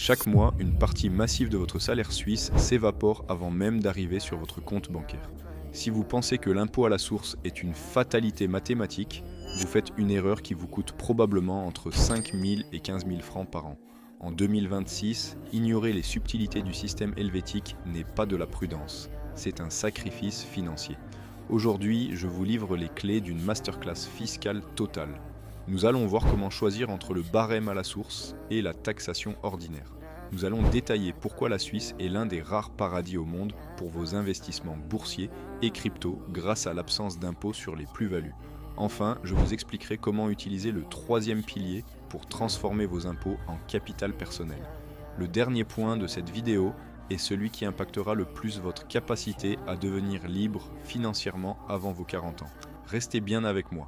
Chaque mois, une partie massive de votre salaire suisse s'évapore avant même d'arriver sur votre compte bancaire. Si vous pensez que l'impôt à la source est une fatalité mathématique, vous faites une erreur qui vous coûte probablement entre 5 000 et 15 000 francs par an. En 2026, ignorer les subtilités du système helvétique n'est pas de la prudence, c'est un sacrifice financier. Aujourd'hui, je vous livre les clés d'une masterclass fiscale totale. Nous allons voir comment choisir entre le barème à la source et la taxation ordinaire. Nous allons détailler pourquoi la Suisse est l'un des rares paradis au monde pour vos investissements boursiers et crypto grâce à l'absence d'impôt sur les plus-values. Enfin, je vous expliquerai comment utiliser le troisième pilier pour transformer vos impôts en capital personnel. Le dernier point de cette vidéo est celui qui impactera le plus votre capacité à devenir libre financièrement avant vos 40 ans. Restez bien avec moi.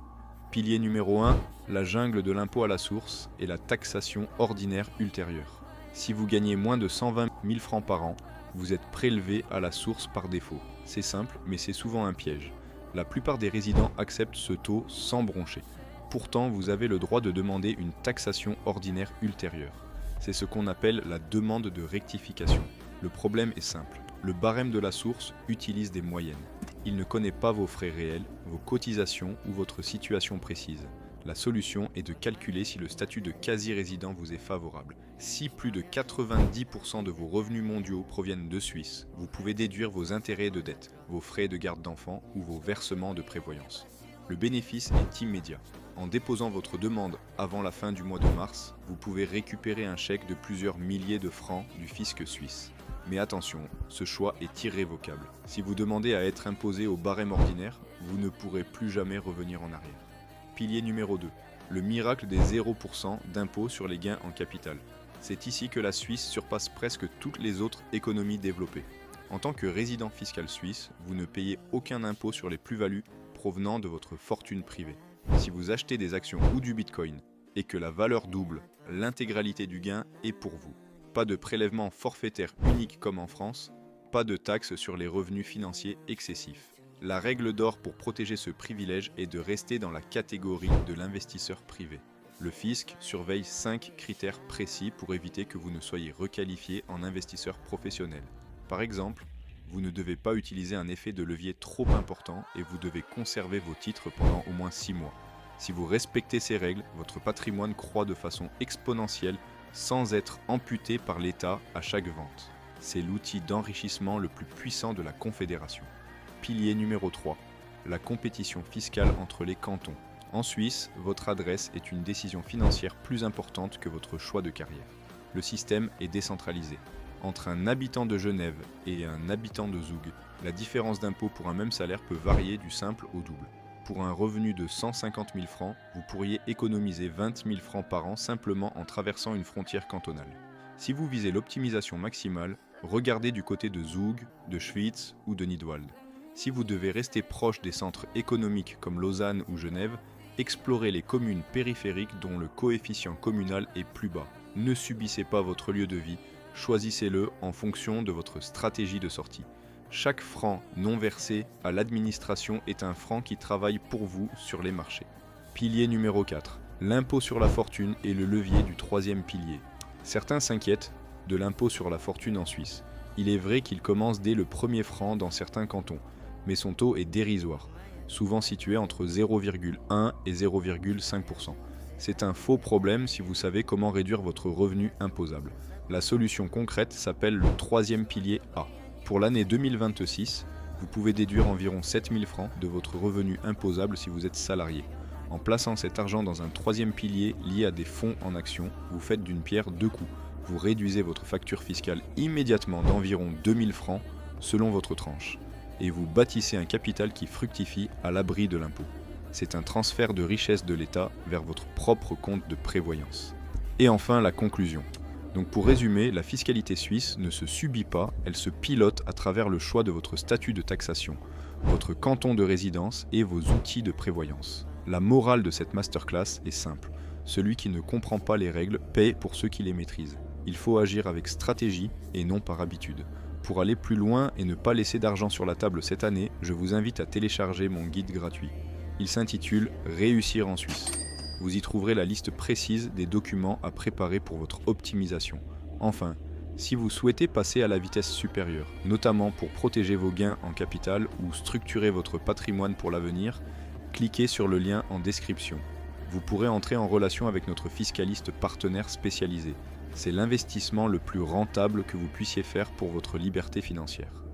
Pilier numéro 1, la jungle de l'impôt à la source et la taxation ordinaire ultérieure. Si vous gagnez moins de 120 000 francs par an, vous êtes prélevé à la source par défaut. C'est simple, mais c'est souvent un piège. La plupart des résidents acceptent ce taux sans broncher. Pourtant, vous avez le droit de demander une taxation ordinaire ultérieure. C'est ce qu'on appelle la demande de rectification. Le problème est simple. Le barème de la source utilise des moyennes. Il ne connaît pas vos frais réels, vos cotisations ou votre situation précise. La solution est de calculer si le statut de quasi-résident vous est favorable. Si plus de 90% de vos revenus mondiaux proviennent de Suisse, vous pouvez déduire vos intérêts de dette, vos frais de garde d'enfants ou vos versements de prévoyance. Le bénéfice est immédiat. En déposant votre demande avant la fin du mois de mars, vous pouvez récupérer un chèque de plusieurs milliers de francs du fisc suisse. Mais attention, ce choix est irrévocable. Si vous demandez à être imposé au barème ordinaire, vous ne pourrez plus jamais revenir en arrière. Pilier numéro 2. Le miracle des 0% d'impôt sur les gains en capital. C'est ici que la Suisse surpasse presque toutes les autres économies développées. En tant que résident fiscal suisse, vous ne payez aucun impôt sur les plus-values provenant de votre fortune privée. Si vous achetez des actions ou du Bitcoin et que la valeur double, l'intégralité du gain est pour vous. Pas de prélèvement forfaitaire unique comme en France, pas de taxe sur les revenus financiers excessifs. La règle d'or pour protéger ce privilège est de rester dans la catégorie de l'investisseur privé. Le fisc surveille 5 critères précis pour éviter que vous ne soyez requalifié en investisseur professionnel. Par exemple, vous ne devez pas utiliser un effet de levier trop important et vous devez conserver vos titres pendant au moins 6 mois. Si vous respectez ces règles, votre patrimoine croît de façon exponentielle sans être amputé par l'État à chaque vente. C'est l'outil d'enrichissement le plus puissant de la Confédération. Pilier numéro 3. La compétition fiscale entre les cantons. En Suisse, votre adresse est une décision financière plus importante que votre choix de carrière. Le système est décentralisé. Entre un habitant de Genève et un habitant de Zug, la différence d'impôt pour un même salaire peut varier du simple au double. Pour un revenu de 150 000 francs, vous pourriez économiser 20 000 francs par an simplement en traversant une frontière cantonale. Si vous visez l'optimisation maximale, regardez du côté de Zug, de Schwyz ou de Nidwald. Si vous devez rester proche des centres économiques comme Lausanne ou Genève, explorez les communes périphériques dont le coefficient communal est plus bas. Ne subissez pas votre lieu de vie, choisissez-le en fonction de votre stratégie de sortie. Chaque franc non versé à l'administration est un franc qui travaille pour vous sur les marchés. Pilier numéro 4. L'impôt sur la fortune est le levier du troisième pilier. Certains s'inquiètent de l'impôt sur la fortune en Suisse. Il est vrai qu'il commence dès le premier franc dans certains cantons, mais son taux est dérisoire, souvent situé entre 0,1 et 0,5%. C'est un faux problème si vous savez comment réduire votre revenu imposable. La solution concrète s'appelle le troisième pilier A. Pour l'année 2026, vous pouvez déduire environ 7 000 francs de votre revenu imposable si vous êtes salarié. En plaçant cet argent dans un troisième pilier lié à des fonds en actions, vous faites d'une pierre deux coups. Vous réduisez votre facture fiscale immédiatement d'environ 2 000 francs selon votre tranche. Et vous bâtissez un capital qui fructifie à l'abri de l'impôt. C'est un transfert de richesse de l'État vers votre propre compte de prévoyance. Et enfin, la conclusion. Donc pour résumer, la fiscalité suisse ne se subit pas, elle se pilote à travers le choix de votre statut de taxation, votre canton de résidence et vos outils de prévoyance. La morale de cette masterclass est simple. Celui qui ne comprend pas les règles paie pour ceux qui les maîtrisent. Il faut agir avec stratégie et non par habitude. Pour aller plus loin et ne pas laisser d'argent sur la table cette année, je vous invite à télécharger mon guide gratuit. Il s'intitule « Réussir en Suisse ». Vous y trouverez la liste précise des documents à préparer pour votre optimisation. Enfin, si vous souhaitez passer à la vitesse supérieure, notamment pour protéger vos gains en capital ou structurer votre patrimoine pour l'avenir, cliquez sur le lien en description. Vous pourrez entrer en relation avec notre fiscaliste partenaire spécialisé. C'est l'investissement le plus rentable que vous puissiez faire pour votre liberté financière.